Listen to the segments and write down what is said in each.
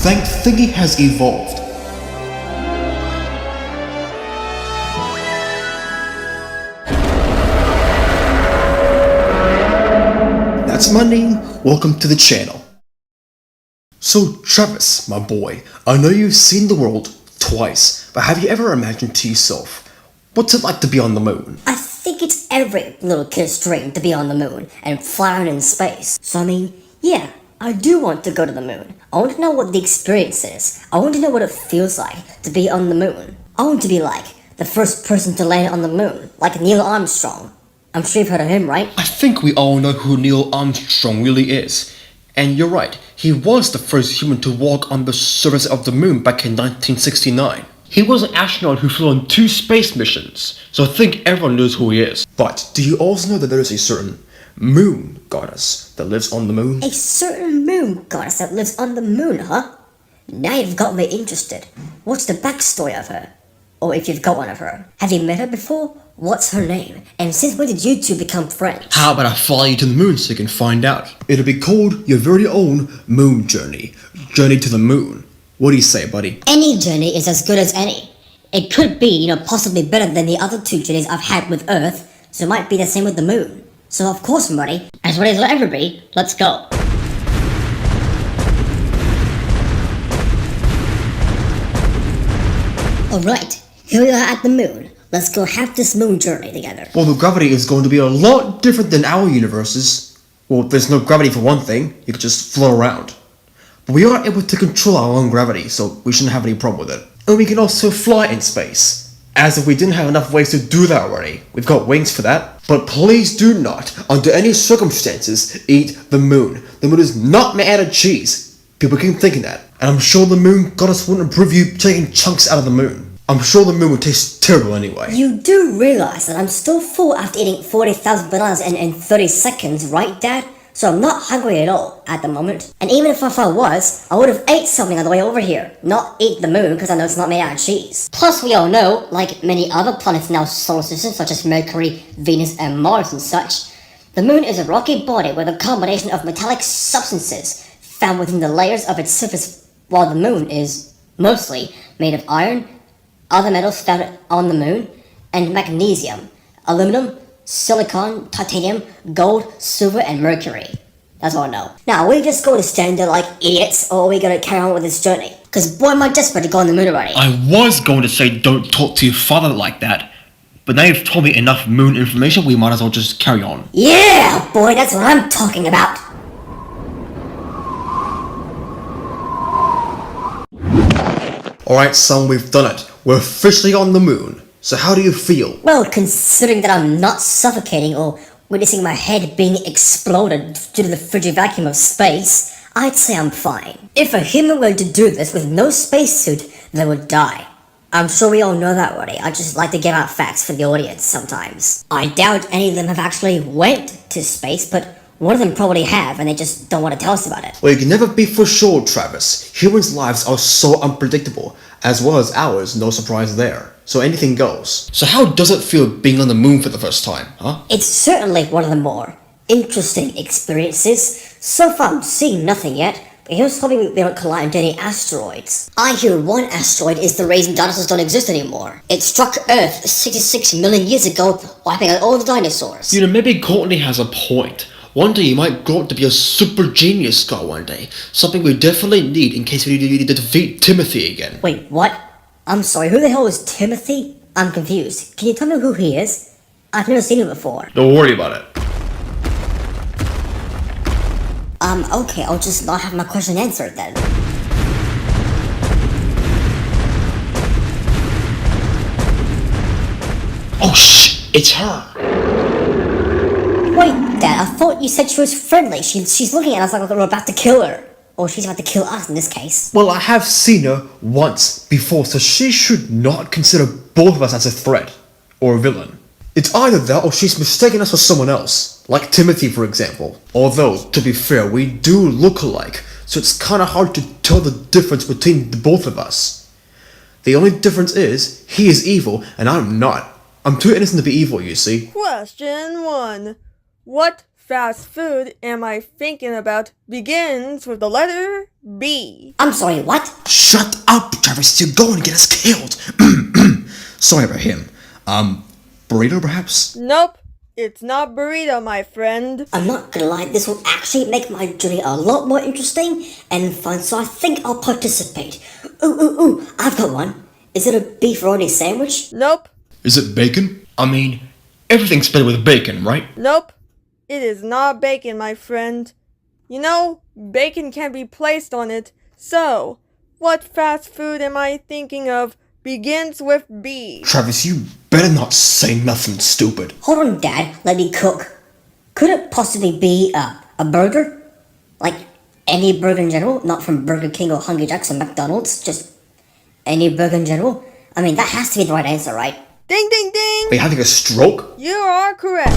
Thinking has evolved. That's my name, welcome to the channel. So Travis, my boy, I know you've seen the world twice, but have you ever imagined to yourself, what's it like to be on the moon? I think it's every little kid's dream to be on the moon and fly around in space. So I mean, yeah, I do want to go to the moon. I want to know what the experience is. I want to know what it feels like to be on the moon. I want to be like the first person to land on the moon, like Neil Armstrong. I'm sure you've heard of him, right? I think we all know who Neil Armstrong really is. And you're right, he was the first human to walk on the surface of the moon back in 1969. He was an astronaut who flew on 2 space missions, so I think everyone knows who he is. But do you also know that there is a certain moon goddess that lives on the moon? A certain moon goddess that lives on the moon, huh? Now you've got me interested. What's the backstory of her? Or if you've got one of her. Have you met her before? What's her name? And since when did you two become friends? How about I fly you to the moon so you can find out? It'll be called your very own moon journey. Journey to the moon. What do you say, buddy? Any journey is as good as any. It could be, possibly better than the other 2 journeys I've had with Earth, so it might be the same with the moon. So of course I'm ready. As ready as I'll ever be. Let's go. Alright, here we are at the moon. Let's go have this moon journey together. Well, the gravity is going to be a lot different than our universes. Well, there's no gravity for one thing. You can just float around. But we are able to control our own gravity, so we shouldn't have any problem with it. And we can also fly in space. As if we didn't have enough ways to do that already. We've got wings for that. But please do not, under any circumstances, eat the moon. The moon is not made out of cheese. People keep thinking that. And I'm sure the moon goddess wouldn't approve you taking chunks out of the moon. I'm sure the moon would taste terrible anyway. You do realize that I'm still full after eating 40,000 bananas in 30 seconds, right, Dad? So I'm not hungry at all at the moment. And even if I was, I would have ate something on the way over here. Not eat the moon, because I know it's not made out of cheese. Plus, we all know, like many other planets in our solar system, such as Mercury, Venus, and Mars and such, the moon is a rocky body with a combination of metallic substances found within the layers of its surface, while the moon is mostly made of iron, other metals found on the moon, and magnesium, aluminum, silicon, titanium, gold, silver, and mercury. That's all I know. Now, are we just going to stand there like idiots, or are we going to carry on with this journey? Because boy, am I desperate to go on the moon already. I was going to say don't talk to your father like that, but now you've told me enough moon information, we might as well just carry on. Yeah, boy, that's what I'm talking about. Alright, son, we've done it. We're officially on the moon. So how do you feel? Well, considering that I'm not suffocating or witnessing my head being exploded due to the frigid vacuum of space, I'd say I'm fine. If a human were to do this with no spacesuit, they would die. I'm sure we all know that already. I just like to give out facts for the audience sometimes. I doubt any of them have actually went to space, but one of them probably have, and they just don't want to tell us about it. Well, you can never be for sure, Travis. Humans' lives are so unpredictable, as well as ours, no surprise there. So anything goes. So how does it feel being on the moon for the first time, huh? It's certainly one of the more interesting experiences. So far I'm seeing nothing yet, but here's hoping we don't collide into any asteroids. I hear one asteroid is the reason dinosaurs don't exist anymore. It struck Earth 66 million years ago, wiping out all the dinosaurs. Maybe Courtney has a point. One day you might grow up to be a super genius guy one day. Something we definitely need in case we need to defeat Timothy again. Wait, what? I'm sorry, who the hell is Timothy? I'm confused. Can you tell me who he is? I've never seen him before. Don't worry about it. Okay, I'll just not have my question answered then. Oh shh, it's her. Wait, Dad, I thought you said she was friendly. She's looking at us like we're about to kill her. Or she's about to kill us in this case. Well, I have seen her once before, so she should not consider both of us as a threat or a villain. It's either that or she's mistaken us for someone else, like Timothy for example. Although, to be fair, we do look alike, so it's kinda hard to tell the difference between the both of us. The only difference is, he is evil and I'm not. I'm too innocent to be evil, you see. Question 1. What fast food am I thinking about begins with the letter B? I'm sorry, what? Shut up, Travis. You're going to get us killed. Sorry about him. Burrito, perhaps? Nope, it's not burrito, my friend. I'm not gonna lie, this will actually make my journey a lot more interesting and fun, so I think I'll participate. Ooh, I've got one. Is it a beefaroni sandwich? Nope, Is it bacon? I mean, everything's better with bacon, right? nope, it is not bacon, my friend. You know, bacon can be placed on it, so what fast food am I thinking of begins with B? Travis, you better not say nothing stupid. Hold on, Dad, let me cook. Could it possibly be a burger? Like any burger in general? Not from Burger King or Hungry Jack's or McDonald's, just any burger in general? I mean, that has to be the right answer, right? Ding, ding, ding! Are you having a stroke? You are correct.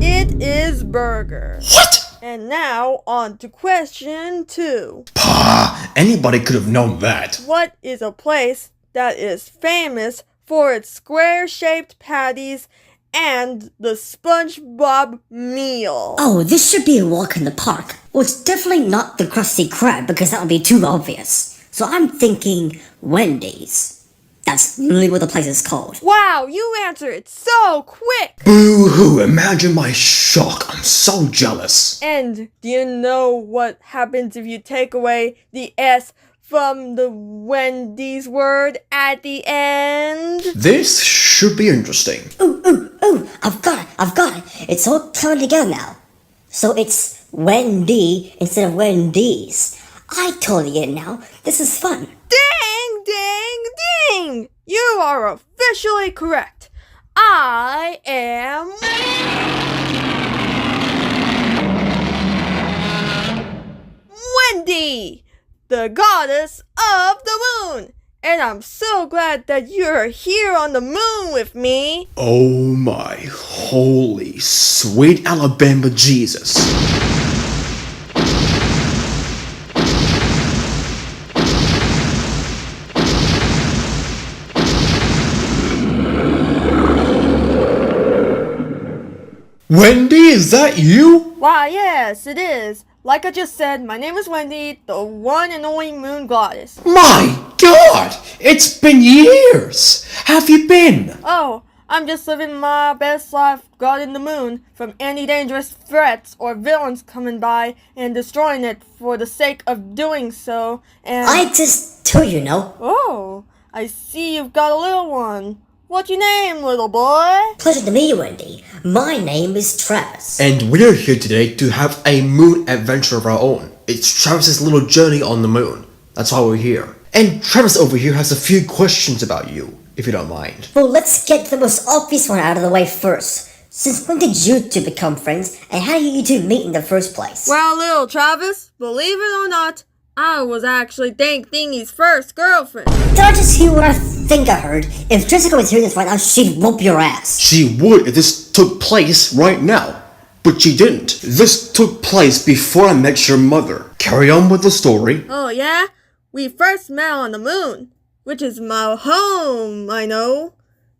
It is burger. What? And now, on to question 2. Pah, anybody could have known that. What is a place that is famous for its square-shaped patties and the SpongeBob meal? Oh, this should be a walk in the park. Well, it's definitely not the Krusty Krab because that would be too obvious. So I'm thinking Wendy's. That's literally what the place is called. Wow, you answered it so quick! Boo-hoo, imagine my shock. I'm so jealous. And do you know what happens if you take away the S from the Wendy's word at the end? This should be interesting. Ooh, I've got it. It's all coming together now. So it's Wendy instead of Wendy's. I totally get it now. This is fun. Ding, ding, ding! You are officially correct. I am Wendy, the goddess of the moon. And I'm so glad that you're here on the moon with me. Oh my holy sweet Alabama Jesus. Wendy, is that you? Why, yes, it is. Like I just said, my name is Wendy, the one and only moon goddess. My God! It's been years! Have you been? Oh, I'm just living my best life guarding the moon from any dangerous threats or villains coming by and destroying it for the sake of doing so, and... I just told you, no? Oh, I see you've got a little one. What's your name, little boy? Pleasure to meet you, Wendy. My name is Travis. And we're here today to have a moon adventure of our own. It's Travis's little journey on the moon. That's why we're here. And Travis over here has a few questions about you, if you don't mind. Well, let's get the most obvious one out of the way first. Since when did you two become friends, and how did you two meet in the first place? Well, little Travis, believe it or not, I was actually Dank Thingy's first girlfriend. Did I just hear what I think I heard? If Jessica was hearing this right now, she'd whoop your ass. She would if this took place right now. But she didn't. This took place before I met your mother. Carry on with the story. Oh, yeah? We first met on the moon, which is my home, I know.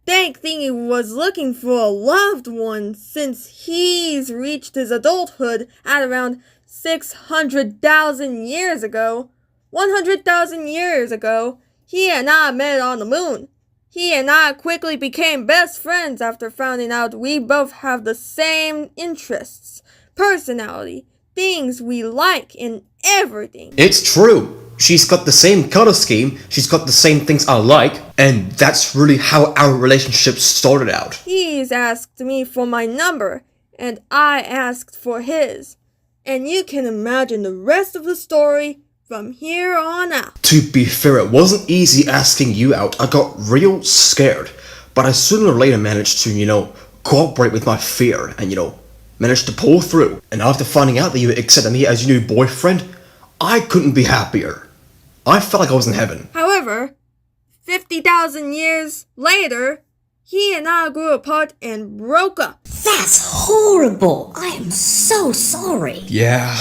Dank Thingy was looking for a loved one since he's reached his adulthood at around 600,000 years ago. 100,000 years ago, he and I met on the moon. He and I quickly became best friends after finding out we both have the same interests, personality, things we like, and everything. It's true. She's got the same color scheme, she's got the same things I like, and that's really how our relationship started out. He's asked me for my number, and I asked for his. And you can imagine the rest of the story from here on out. To be fair, it wasn't easy asking you out. I got real scared. But I sooner or later managed to, cooperate with my fear and, managed to pull through. And after finding out that you accepted me as your new boyfriend, I couldn't be happier. I felt like I was in heaven. However, 50,000 years later, he and I grew apart and broke up. That's horrible. I am so sorry. Yeah,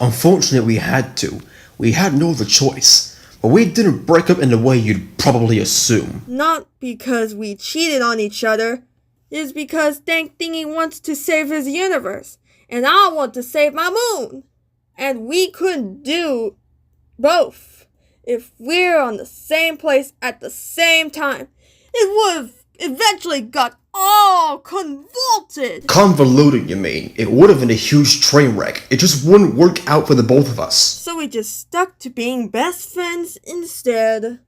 unfortunately we had to. We had no other choice. But we didn't break up in the way you'd probably assume. Not because we cheated on each other. It's because Dank Thingy wants to save his universe. and I want to save my moon. And we couldn't do both if we're on the same place at the same time. It would have eventually got all convoluted. Convoluted, you mean? It would have been a huge train wreck. It just wouldn't work out for the both of us. So we just stuck to being best friends instead.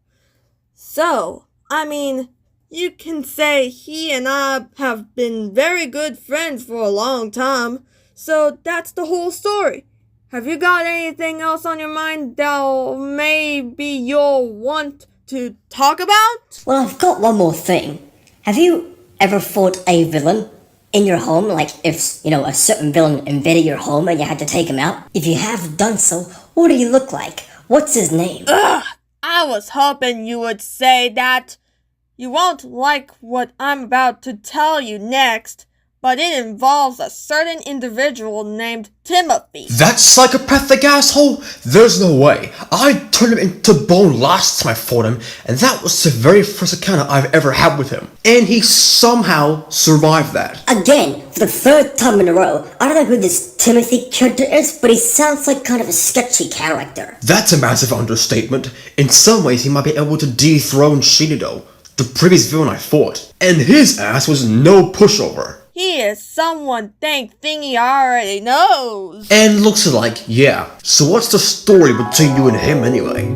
So, I mean, you can say he and I have been very good friends for a long time. So that's the whole story. Have you got anything else on your mind that maybe you'll want to talk about? Well, I've got one more thing. Have you ever fought a villain in your home? Like if, a certain villain invaded your home and you had to take him out? If you have done so, what do you look like? What's his name? Ugh, I was hoping you would say that. You won't like what I'm about to tell you next, but it involves a certain individual named Timothy. That psychopathic asshole? There's no way. I turned him into bone last time I fought him, and that was the very first encounter I've ever had with him. And he somehow survived that. Again, for the third time in a row, I don't know who this Timothy character is, but he sounds like kind of a sketchy character. That's a massive understatement. In some ways, he might be able to dethrone Shinido, the previous villain I fought. And his ass was no pushover. He is someone thingy already knows. And looks like, yeah. So what's the story between you and him anyway?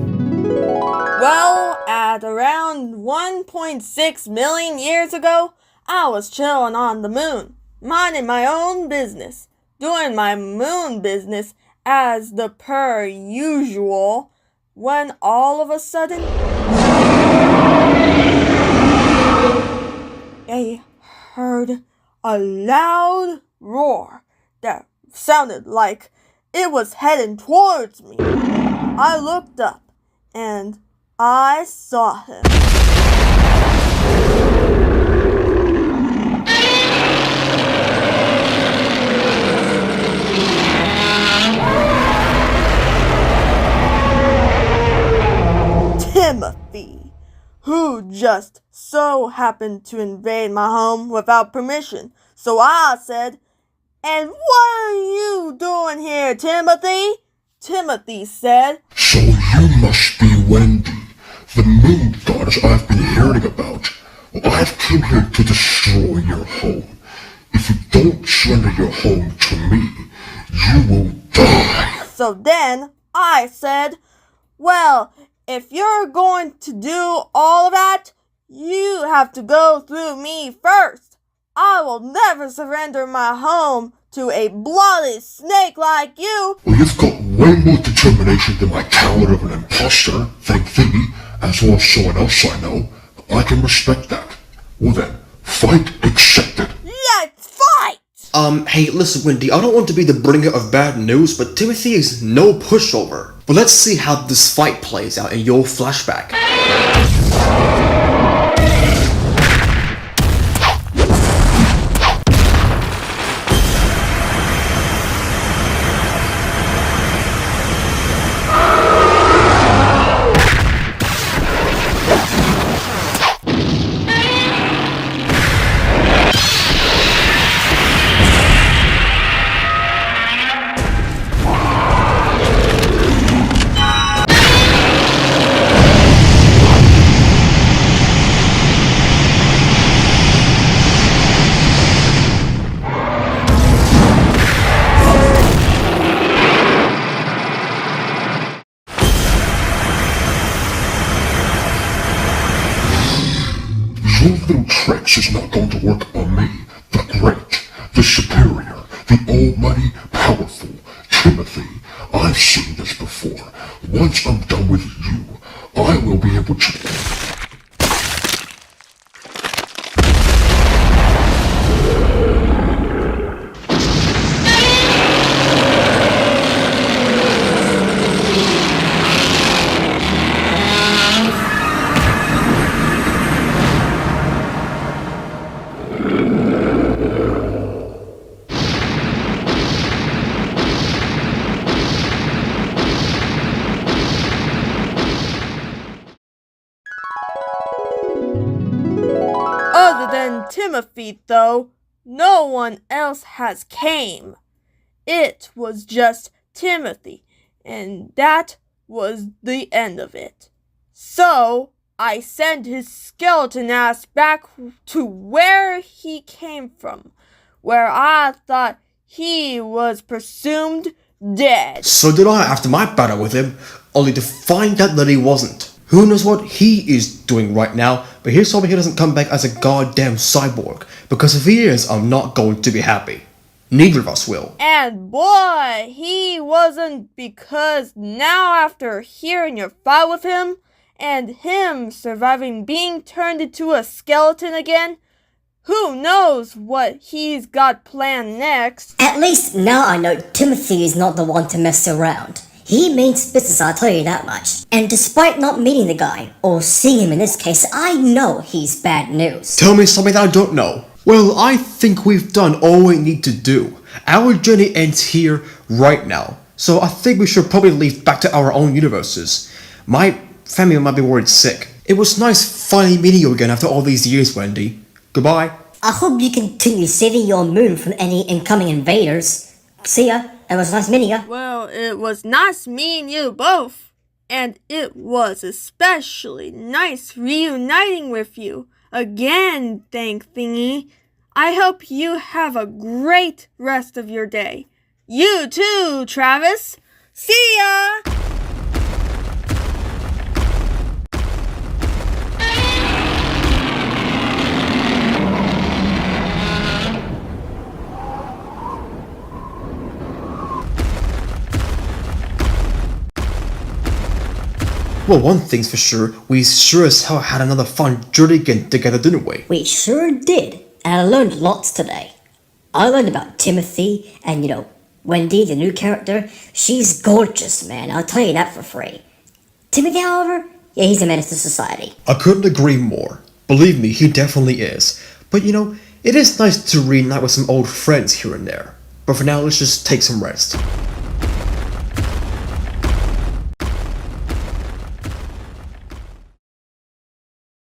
Well, at around 1.6 million years ago, I was chilling on the moon, minding my own business, doing my moon business as the per usual, when all of a sudden, I heard a loud roar that sounded like it was heading towards me. I looked up and I saw him. Timothy, who just so happened to invade my home without permission. So I said, "And what are you doing here, Timothy?" Timothy said, "So you must be Wendy, the moon goddess I've been hearing about. Well, I've come here to destroy your home. If you don't surrender your home to me, you will die." So then I said, "Well, if you're going to do all of that, you have to go through me first. I will never surrender my home to a bloody snake like you." Well, you've got way more determination than my coward of an imposter, thank thee, as well as someone else I know. I can respect that. Well then, fight accepted. Let's fight! Hey, listen, Wendy, I don't want to be the bringer of bad news, but Timothy is no pushover. But let's see how this fight plays out in your flashback. Your little tricks is not going to work on me, the great, the superior, the almighty, powerful Timothy. I've seen this before. Once I'm done with you, I will be able to... Other than Timothy, though, no one else has came. it was just Timothy, and that was the end of it. So I sent his skeleton ass back to where he came from, where I thought he was presumed dead. So did I after my battle with him, only to find out that he wasn't. Who knows what he is doing right now, but here's hoping he doesn't come back as a goddamn cyborg, because if he is, I'm not going to be happy. Neither of us will. And boy, he wasn't, because now after hearing your fight with him, and him surviving being turned into a skeleton again, who knows what he's got planned next. At least now I know Timothy is not the one to mess around. He means business, I'll tell you that much. And despite not meeting the guy, or seeing him in this case, I know he's bad news. Tell me something that I don't know. Well, I think we've done all we need to do. Our journey ends here, right now. So I think we should probably leave back to our own universes. My family might be worried sick. It was nice finally meeting you again after all these years, Wendy. Goodbye. I hope you continue saving your moon from any incoming invaders. See ya. It was nice meeting ya. Well, it was nice meeting you both. And it was especially nice reuniting with you again, Thank Thingy. I hope you have a great rest of your day. You too, Travis. See ya! Well, one thing's for sure, we sure as hell had another fun journey again together, didn't we? We sure did. And I learned lots today. I learned about Timothy and, Wendy, the new character. She's gorgeous, man. I'll tell you that for free. Timothy, however, yeah, he's a menace to society. I couldn't agree more. Believe me, he definitely is. But it is nice to reunite with some old friends here and there. But for now, let's just take some rest.